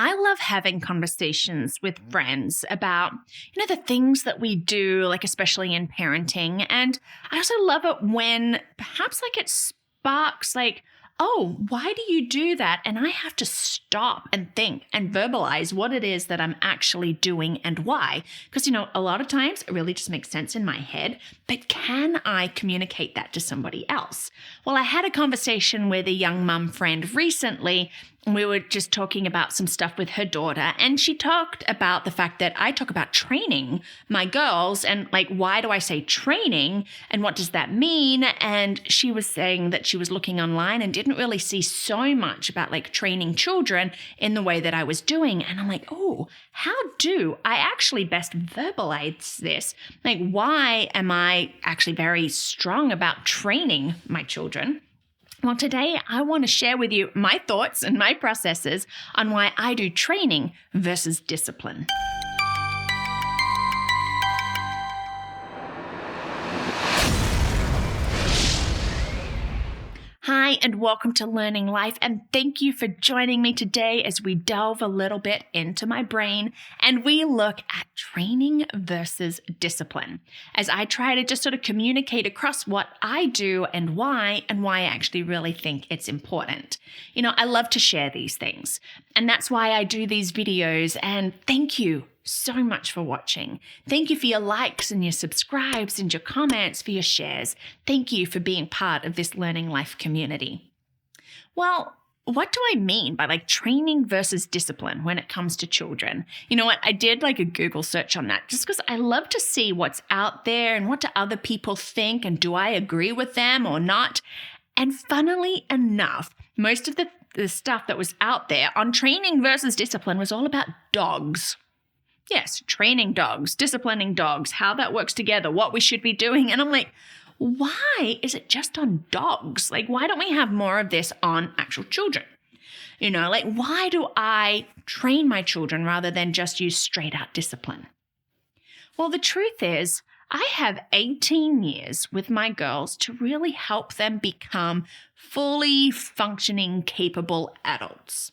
I love having conversations with friends about, the things that we do, like especially in parenting. And I also love it when perhaps it sparks oh, why do you do that? And I have to stop and think and verbalize what it is that I'm actually doing and why. Because, a lot of times it really just makes sense in my head, but can I communicate that to somebody else? Well, I had a conversation with a young mum friend recently. We were just talking about some stuff with her daughter, and she talked about the fact that I talk about training my girls and why do I say training and what does that mean? And she was saying that she was looking online and didn't really see so much about training children in the way that I was doing. And I'm oh, how do I actually best verbalize this? Why am I actually very strong about training my children? Well, today I want to share with you my thoughts and my processes on why I do training versus discipline. Hi, and welcome to Learning Life, and thank you for joining me today as we delve a little bit into my brain and we look at training versus discipline, as I try to just sort of communicate across what I do and why I actually really think it's important. I love to share these things, and that's why I do these videos, and thank you so much for watching. Thank you for your likes and your subscribes and your comments, for your shares. Thank you for being part of this Learning Life community. Well, what do I mean by training versus discipline when it comes to children? You know what? I did a Google search on that just because I love to see what's out there and what do other people think and do I agree with them or not? And funnily enough, most of the stuff that was out there on training versus discipline was all about dogs. Yes, training dogs, disciplining dogs, how that works together, what we should be doing. And I'm why is it just on dogs? Why don't we have more of this on actual children? Why do I train my children rather than just use straight out discipline? Well, the truth is, I have 18 years with my girls to really help them become fully functioning, capable adults.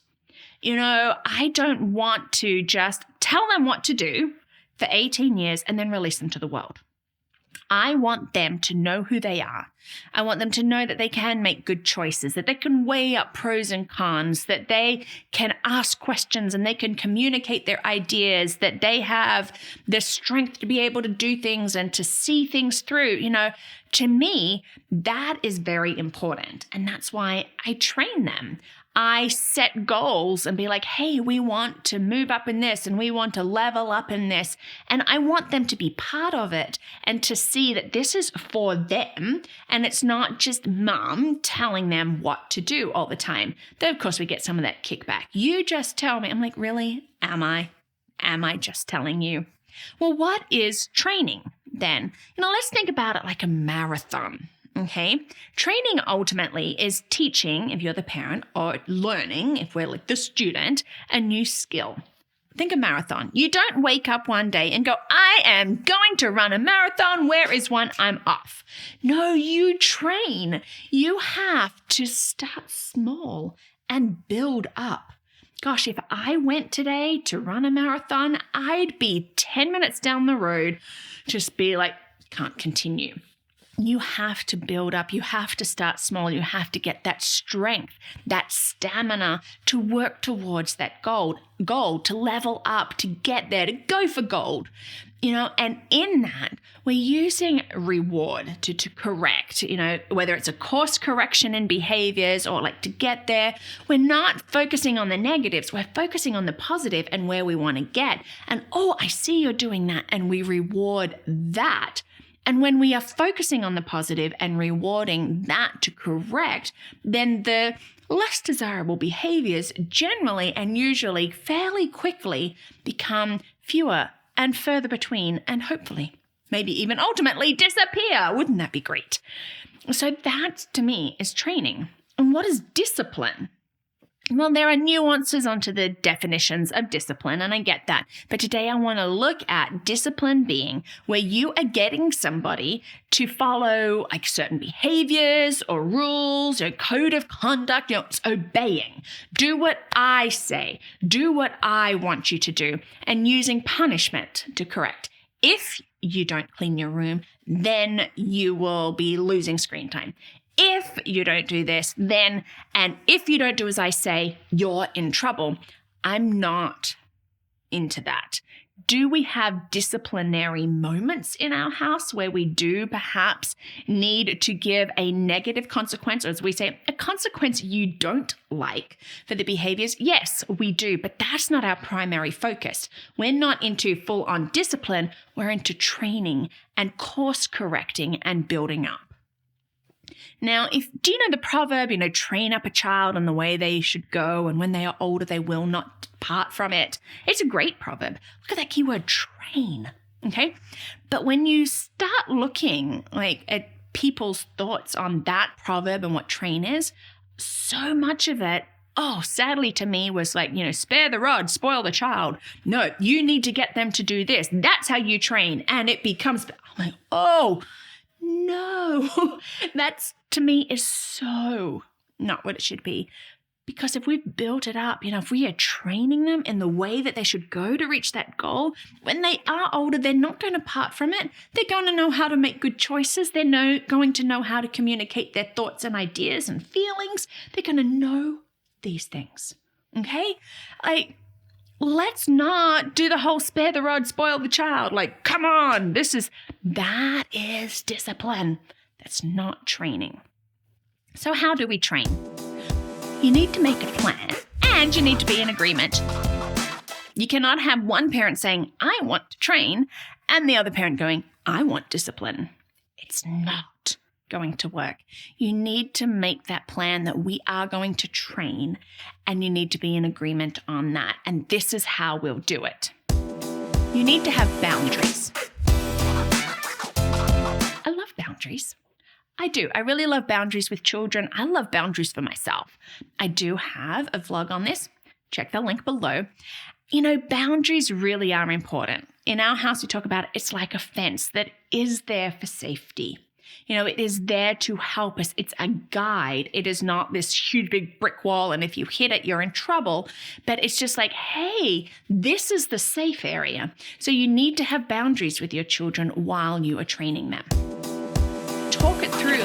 I don't want to just tell them what to do for 18 years and then release them to the world. I want them to know who they are. I want them to know that they can make good choices, that they can weigh up pros and cons, that they can ask questions and they can communicate their ideas, that they have the strength to be able to do things and to see things through. To me, that is very important. And that's why I train them. I set goals and be hey, we want to move up in this and we want to level up in this. And I want them to be part of it and to see that this is for them. And it's not just mom telling them what to do all the time. Though, of course, we get some of that kickback. You just tell me. I'm really? Am I? Am I just telling you? Well, what is training then? Let's think about it like a marathon. Okay, training ultimately is teaching, if you're the parent, or learning, if we're the student, a new skill. Think a marathon. You don't wake up one day and go, I am going to run a marathon. Where is one? I'm off. No, you train. You have to start small and build up. Gosh, if I went today to run a marathon, I'd be 10 minutes down the road, just be can't continue. You have to build up. You have to start small. You have to get that strength, that stamina to work towards that goal, to level up, to get there, to go for gold. And in that, we're using reward to correct, whether it's a course correction in behaviors or to get there. We're not focusing on the negatives. We're focusing on the positive and where we want to get. And, oh, I see you're doing that. And we reward that. And when we are focusing on the positive and rewarding that to correct, then the less desirable behaviors generally and usually fairly quickly become fewer and further between and hopefully, maybe even ultimately disappear. Wouldn't that be great? So that to me is training. And what is discipline? Well, there are nuances onto the definitions of discipline, and I get that. But today I want to look at discipline being where you are getting somebody to follow like certain behaviors or rules or code of conduct. It's obeying. Do what I say. Do what I want you to do, and using punishment to correct. If you don't clean your room, then you will be losing screen time. If you don't do this, then, and if you don't do as I say, you're in trouble. I'm not into that. Do we have disciplinary moments in our house where we do perhaps need to give a negative consequence, or as we say, a consequence you don't like for the behaviors? Yes, we do, but that's not our primary focus. We're not into full-on discipline. We're into training and course correcting and building up. Now, do you know the proverb, train up a child in the way they should go, and when they are older, they will not depart from it? It's a great proverb. Look at that keyword, train, okay? But when you start looking at people's thoughts on that proverb and what train is, so much of it, sadly to me was spare the rod, spoil the child. No, you need to get them to do this. That's how you train. And it becomes, I'm like, no, that's to me is so not what it should be. Because if we've built it up, if we are training them in the way that they should go to reach that goal, when they are older, they're not going to part from it. They're going to know how to make good choices. They're going to know how to communicate their thoughts and ideas and feelings. They're going to know these things, okay? Let's not do the whole spare the rod, spoil the child. Come on, that is discipline. That's not training. So how do we train? You need to make a plan, and you need to be in agreement. You cannot have one parent saying, I want to train, and the other parent going, I want discipline. It's not going to work. You need to make that plan that we are going to train, and you need to be in agreement on that. And this is how we'll do it. You need to have boundaries. I love boundaries. I do. I really love boundaries with children. I love boundaries for myself. I do have a vlog on this. Check the link below. Boundaries really are important. In our house, we talk about it's like a fence that is there for safety. It is there to help us. It's a guide. It is not this huge big brick wall, and if you hit it, you're in trouble. But it's just hey, this is the safe area. So you need to have boundaries with your children while you are training them. Talk it through.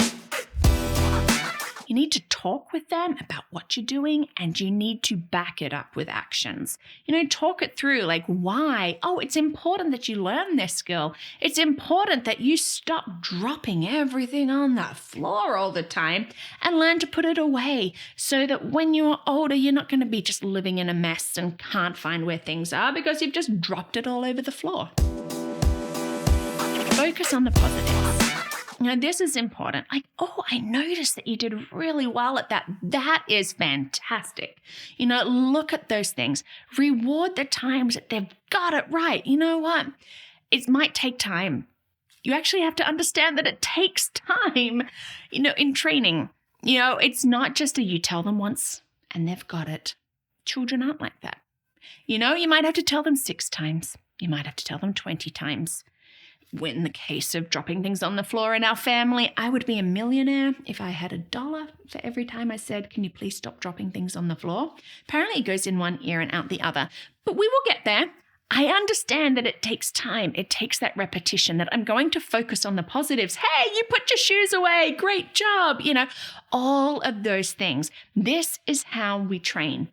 You need to talk with them about what you're doing, and you need to back it up with actions. Talk it through, why? It's important that you learn this skill. It's important that you stop dropping everything on the floor all the time and learn to put it away so that when you're older, you're not going to be just living in a mess and can't find where things are because you've just dropped it all over the floor. Focus on the positives. This is important. I noticed that you did really well at that. That is fantastic. Look at those things. Reward the times that they've got it right. You know what? It might take time. You actually have to understand that it takes time, in training. It's not just you tell them once and they've got it. Children aren't like that. You might have to tell them 6 times. You might have to tell them 20 times. In the case of dropping things on the floor in our family, I would be a millionaire if I had $1 for every time I said, can you please stop dropping things on the floor? Apparently it goes in one ear and out the other. But we will get there. I understand that it takes time. It takes that repetition, that I'm going to focus on the positives. Hey, you put your shoes away. Great job. All of those things. This is how we train.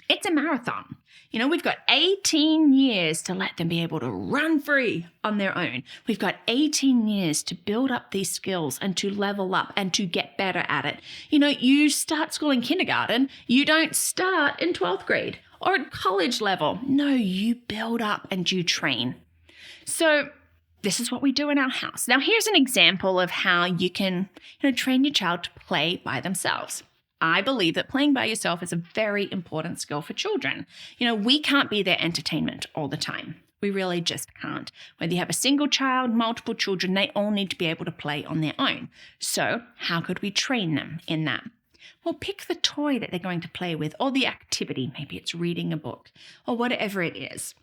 It's a marathon. We've got 18 years to let them be able to run free on their own. We've got 18 years to build up these skills and to level up and to get better at it. You start school in kindergarten. You don't start in 12th grade or at college level. No, you build up and you train. So this is what we do in our house. Now, here's an example of how you can train your child to play by themselves. I believe that playing by yourself is a very important skill for children. We can't be their entertainment all the time. We really just can't. Whether you have a single child, multiple children, they all need to be able to play on their own. So how could we train them in that? Well, pick the toy that they're going to play with or the activity. Maybe it's reading a book or whatever it is.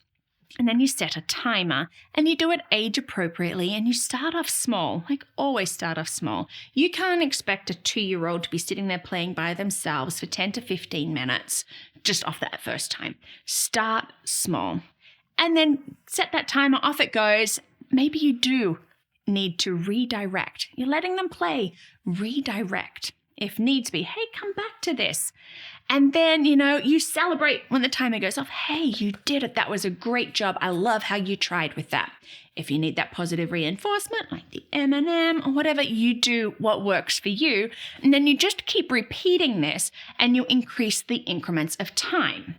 And then you set a timer and you do it age appropriately and you start off small, like always start off small. You can't expect a 2-year-old to be sitting there playing by themselves for 10 to 15 minutes just off that first time. Start small and then set that timer, off it goes. Maybe you do need to redirect. You're letting them play, redirect. If needs be, hey, come back to this. And then, you celebrate when the timer goes off. Hey, you did it. That was a great job. I love how you tried with that. If you need that positive reinforcement, like the M&M or whatever, you do what works for you. And then you just keep repeating this and you increase the increments of time.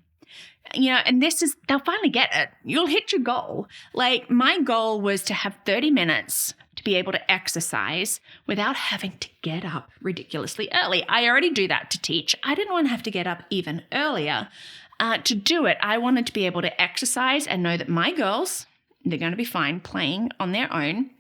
And they'll finally get it. You'll hit your goal. Like my goal was to have 30 minutes to be able to exercise without having to get up ridiculously early. I already do that to teach. I didn't want to have to get up even earlier to do it. I wanted to be able to exercise and know that my girls, they're going to be fine playing on their own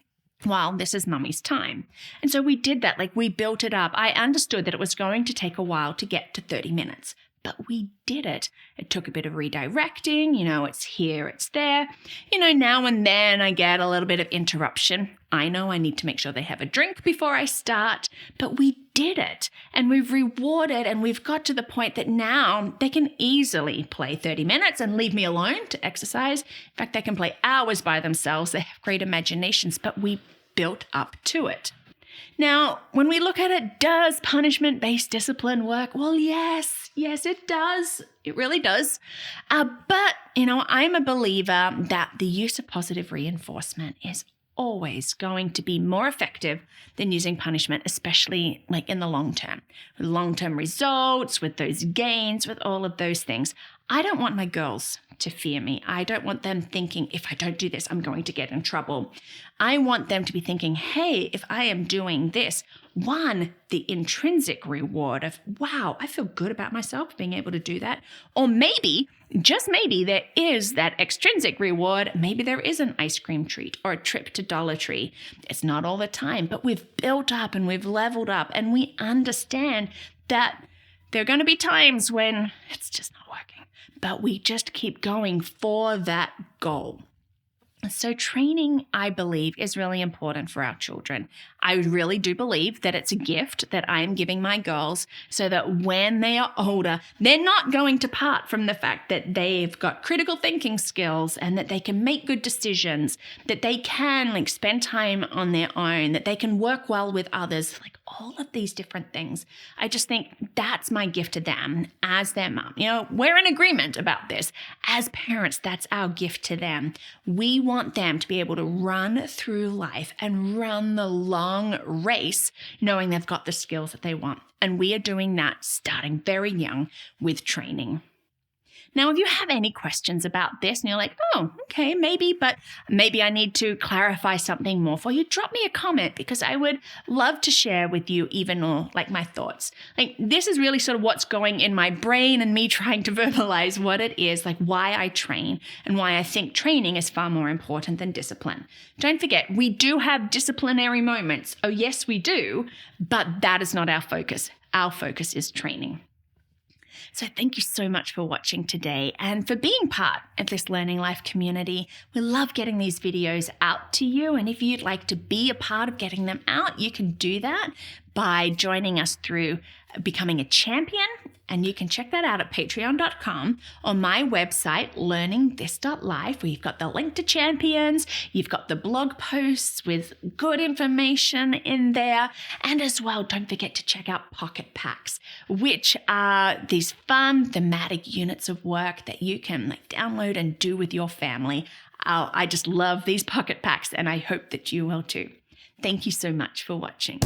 while this is mummy's time. And so we did that. Like we built it up. I understood that it was going to take a while to get to 30 minutes. But we did it. It took a bit of redirecting, it's here, it's there. Now and then I get a little bit of interruption. I know I need to make sure they have a drink before I start, but we did it and we've rewarded and we've got to the point that now they can easily play 30 minutes and leave me alone to exercise. In fact, they can play hours by themselves. They have great imaginations, but we built up to it. Now, when we look at it, does punishment-based discipline work? Well, yes, it does. It really does. But, I'm a believer that the use of positive reinforcement is always going to be more effective than using punishment, especially like in the long term. With long-term results, with those gains, with all of those things. I don't want my girls to fear me. I don't want them thinking, if I don't do this, I'm going to get in trouble. I want them to be thinking, hey, if I am doing this, one, the intrinsic reward of, wow, I feel good about myself being able to do that. Or maybe, just maybe, there is that extrinsic reward. Maybe there is an ice cream treat or a trip to Dollar Tree. It's not all the time, but we've built up and we've leveled up and we understand that there are going to be times when it's just not working, but we just keep going for that goal. So training, I believe, is really important for our children. I really do believe that it's a gift that I am giving my girls so that when they are older, they're not going to part from the fact that they've got critical thinking skills and that they can make good decisions, that they can spend time on their own, that they can work well with others, all of these different things. I just think that's my gift to them as their mom. We're in agreement about this. As parents, that's our gift to them. We want them to be able to run through life and run the long race, knowing they've got the skills that they want. And we are doing that starting very young with training. Now, if you have any questions about this and you're like, oh, okay, maybe I need to clarify something more for you, drop me a comment because I would love to share with you even more my thoughts. This is really sort of what's going in my brain and me trying to verbalize what it is, why I train and why I think training is far more important than discipline. Don't forget, we do have disciplinary moments. Oh, yes, we do, but that is not our focus. Our focus is training. So thank you so much for watching today and for being part of this Learning Life community. We love getting these videos out to you. And if you'd like to be a part of getting them out, you can do that by joining us through becoming a champion. And you can check that out at patreon.com or my website, learningthis.life, where you've got the link to champions, you've got the blog posts with good information in there. And as well, don't forget to check out Pocket Packs, which are these fun thematic units of work that you can download and do with your family. I just love these Pocket Packs and I hope that you will too. Thank you so much for watching.